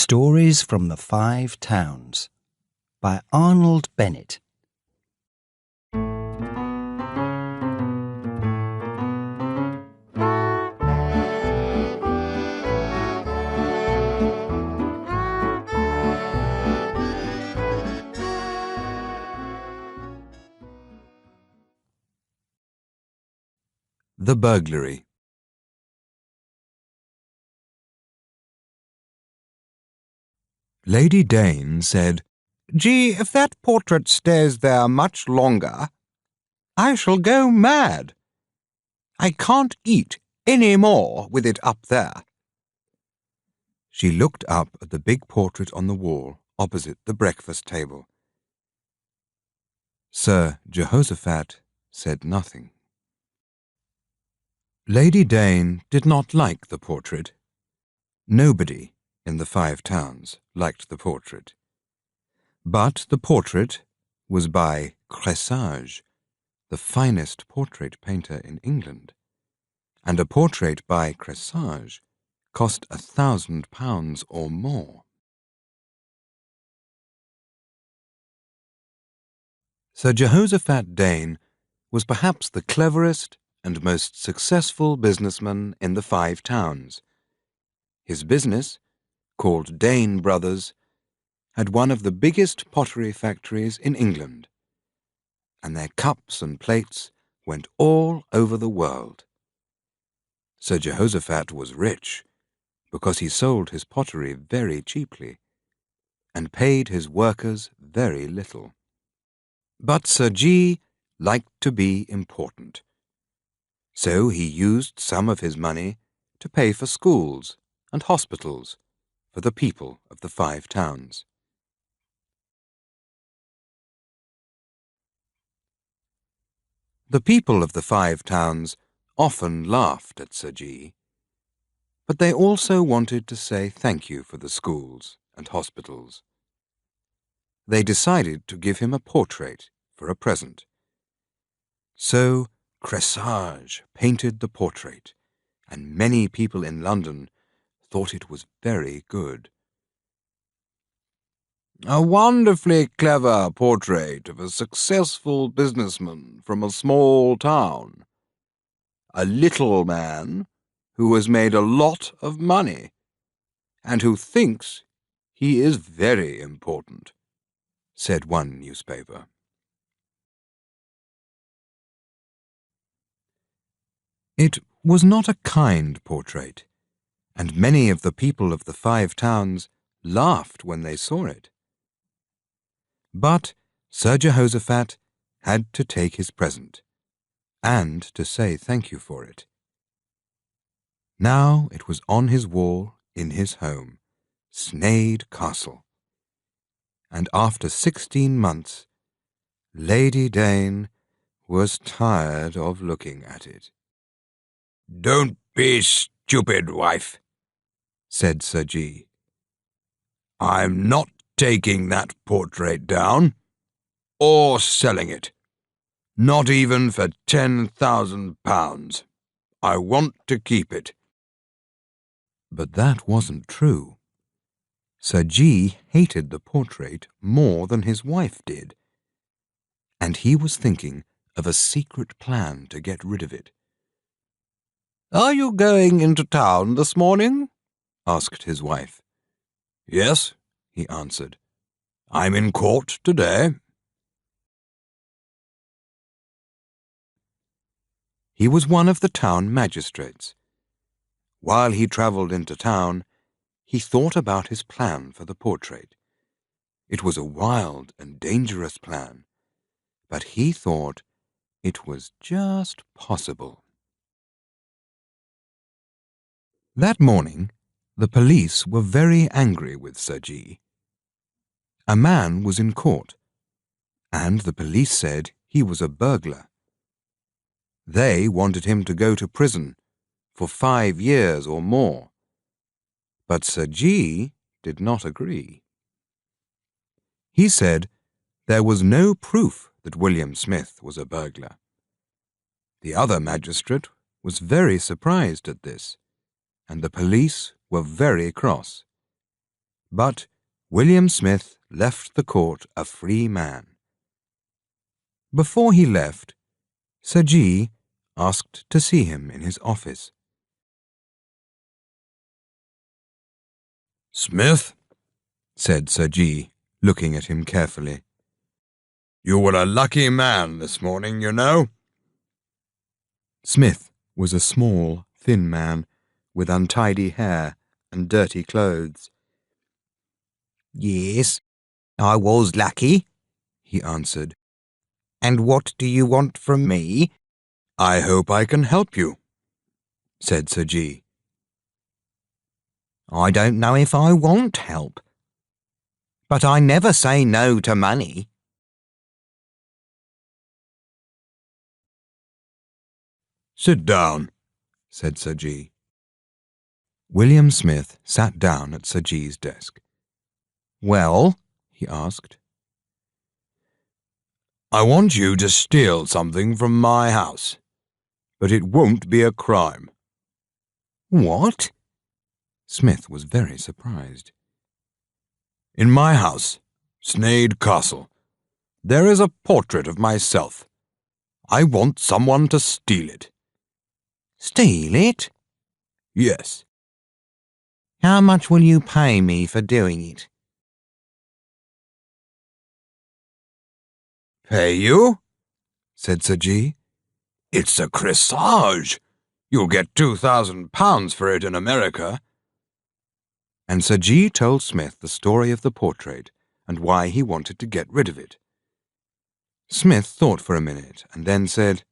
Stories from the Five Towns by Arnold Bennett. The Burglary. Lady Dane said, "Gee, if that portrait stays there much longer, I shall go mad. I can't eat any more with it up there." She looked up at the big portrait on the wall opposite the breakfast table. Sir Jehoshaphat said nothing. Lady Dane did not like the portrait. Nobody in the Five Towns liked the portrait. But the portrait was by Cressage, the finest portrait painter in England, and a portrait by Cressage cost £1,000 or more. Sir Jehoshaphat Dane was perhaps the cleverest and most successful businessman in the Five Towns. His business, called Dane Brothers, had one of the biggest pottery factories in England, and their cups and plates went all over the world. Sir Jehoshaphat was rich because he sold his pottery very cheaply and paid his workers very little. But Sir Jee liked to be important, so he used some of his money to pay for schools and hospitals for the people of the Five Towns. The people of the Five Towns often laughed at Sir Jee, but they also wanted to say thank you for the schools and hospitals. They decided to give him a portrait for a present. So Cressage painted the portrait, and many people in London thought it was very good. "A wonderfully clever portrait of a successful businessman from a small town. A little man who has made a lot of money and who thinks he is very important," said one newspaper. It was not a kind portrait, and many of the people of the Five Towns laughed when they saw it. But Sir Jehoshaphat had to take his present, and to say thank you for it. Now it was on his wall in his home, Sneyd Castle, and after 16 months, Lady Dane was tired of looking at it. "Don't be stupid, wife," said Sir Jee. "I'm not taking that portrait down, or selling it. Not even for £10,000. I want to keep it." But that wasn't true. Sir Jee hated the portrait more than his wife did, and he was thinking of a secret plan to get rid of it. "Are you going into town this morning?" asked his wife. "Yes," he answered. "I'm in court today." He was one of the town magistrates. While he travelled into town, he thought about his plan for the portrait. It was a wild and dangerous plan, but he thought it was just possible. That morning, the police were very angry with Sir Jee. A man was in court, and the police said he was a burglar. They wanted him to go to prison for 5 years or more, but Sir Jee did not agree. He said there was no proof that William Smith was a burglar. The other magistrate was very surprised at this, and the police were very cross. But William Smith left the court a free man. Before he left, Sir Jee asked to see him in his office. "Smith," said Sir Jee, looking at him carefully, "you were a lucky man this morning, you know." Smith was a small, thin man with untidy hair and dirty clothes. "Yes, I was lucky," he answered. "And what do you want from me?" "I hope I can help you," said Sir Jee. "I don't know if I want help, but I never say no to money." "Sit down," said Sir Jee. William Smith sat down at Sir Jee's desk. "Well?" he asked. "I want you to steal something from my house, but it won't be a crime." "What?" Smith was very surprised. "In my house, Sneyd Castle, there is a portrait of myself. I want someone to steal it." "Steal it?" "Yes." "How much will you pay me for doing it?" "Pay you?" said Sir Jee. "It's a crissage. You'll get £2,000 for it in America." And Sir Jee told Smith the story of the portrait and why he wanted to get rid of it. Smith thought for a minute and then said,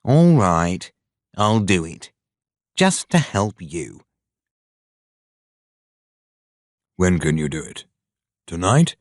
"All right, I'll do it, just to help you." "When can you do it? Tonight?"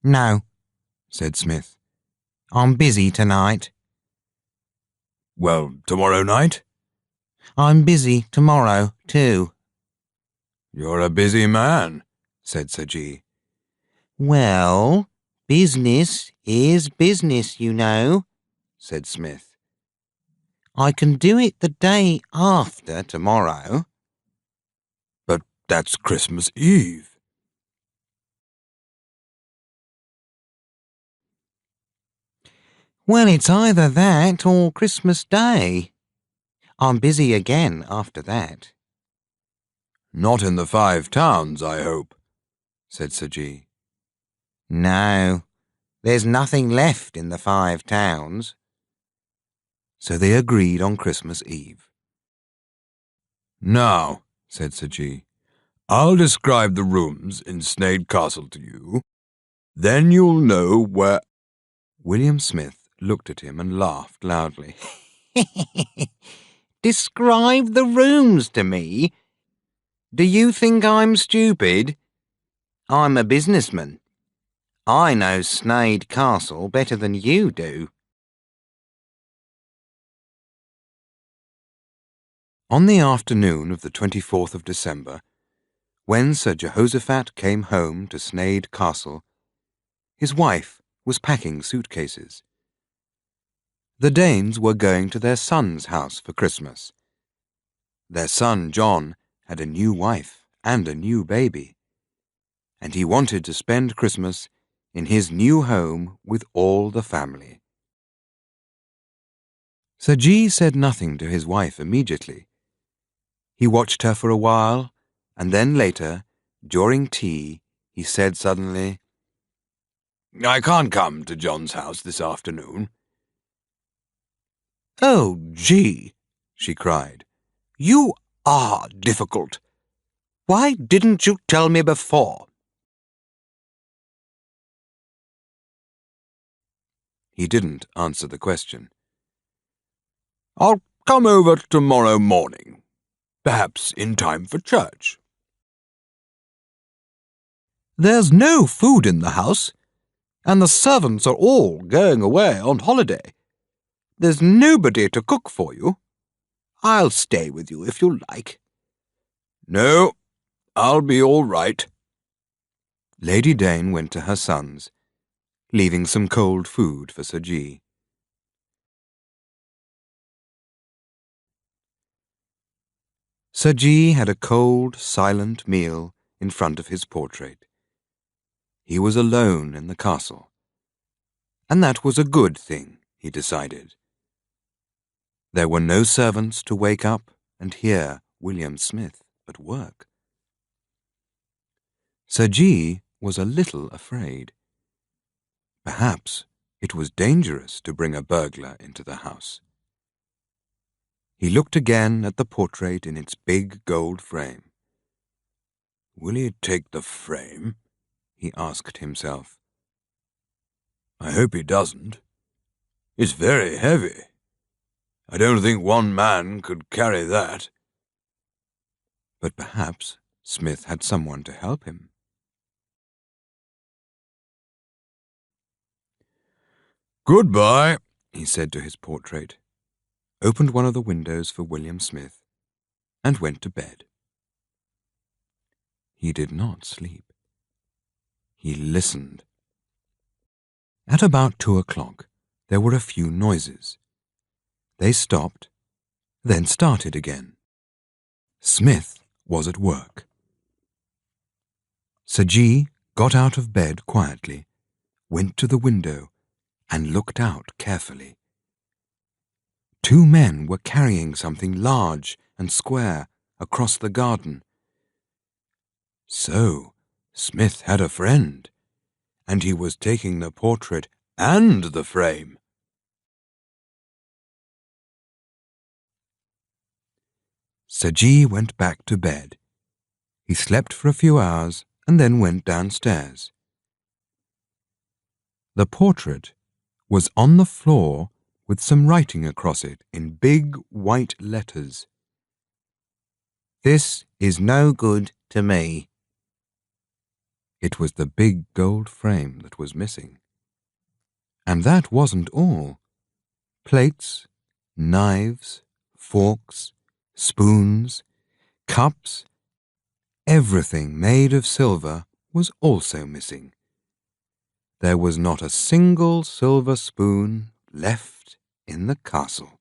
"No," said Smith. "I'm busy tonight." "Well, tomorrow night?" "I'm busy tomorrow, too." "You're a busy man," said Sir Jee. "Well, business is business, you know," said Smith. "I can do it the day after tomorrow." "But that's Christmas Eve." "Well, it's either that or Christmas Day. I'm busy again after that." "Not in the Five Towns, I hope," said Sir Jee. "No, there's nothing left in the Five Towns." So they agreed on Christmas Eve. "Now," said Sir Jee, "I'll describe the rooms in Sneyd Castle to you. Then you'll know where—" William Smith looked at him and laughed loudly. "Describe the rooms to me? Do you think I'm stupid? I'm a businessman. I know Sneyd Castle better than you do." On the afternoon of the 24th of December, when Sir Jehoshaphat came home to Sneyd Castle, his wife was packing suitcases. The Danes were going to their son's house for Christmas. Their son John had a new wife and a new baby, and he wanted to spend Christmas in his new home with all the family. Sir Jee said nothing to his wife immediately. He watched her for a while, and then later, during tea, he said suddenly, "I can't come to John's house this afternoon." "Oh, Jee," she cried, "you are difficult. Why didn't you tell me before?" He didn't answer the question. "I'll come over tomorrow morning, perhaps in time for church." "There's no food in the house, and the servants are all going away on holiday. There's nobody to cook for you. I'll stay with you if you like." "No, I'll be all right." Lady Dane went to her sons, leaving some cold food for Sir Jee. Sir Jee had a cold, silent meal in front of his portrait. He was alone in the castle. And that was a good thing, he decided. There were no servants to wake up and hear William Smith at work. Sir Jee was a little afraid. Perhaps it was dangerous to bring a burglar into the house. He looked again at the portrait in its big gold frame. "Will he take the frame?" he asked himself. "I hope he doesn't. It's very heavy. I don't think one man could carry that." But perhaps Smith had someone to help him. "Goodbye," he said to his portrait, opened one of the windows for William Smith, and went to bed. He did not sleep. He listened. At about 2 o'clock, there were a few noises. They stopped, then started again. Smith was at work. Sir Jee got out of bed quietly, went to the window, and looked out carefully. 2 men were carrying something large and square across the garden. So, Smith had a friend, and he was taking the portrait and the frame. Sir Jee went back to bed. He slept for a few hours and then went downstairs. The portrait was on the floor with some writing across it in big white letters. "This is no good to me." It was the big gold frame that was missing. And that wasn't all. Plates, knives, forks, spoons, cups, everything made of silver was also missing. There was not a single silver spoon left in the castle.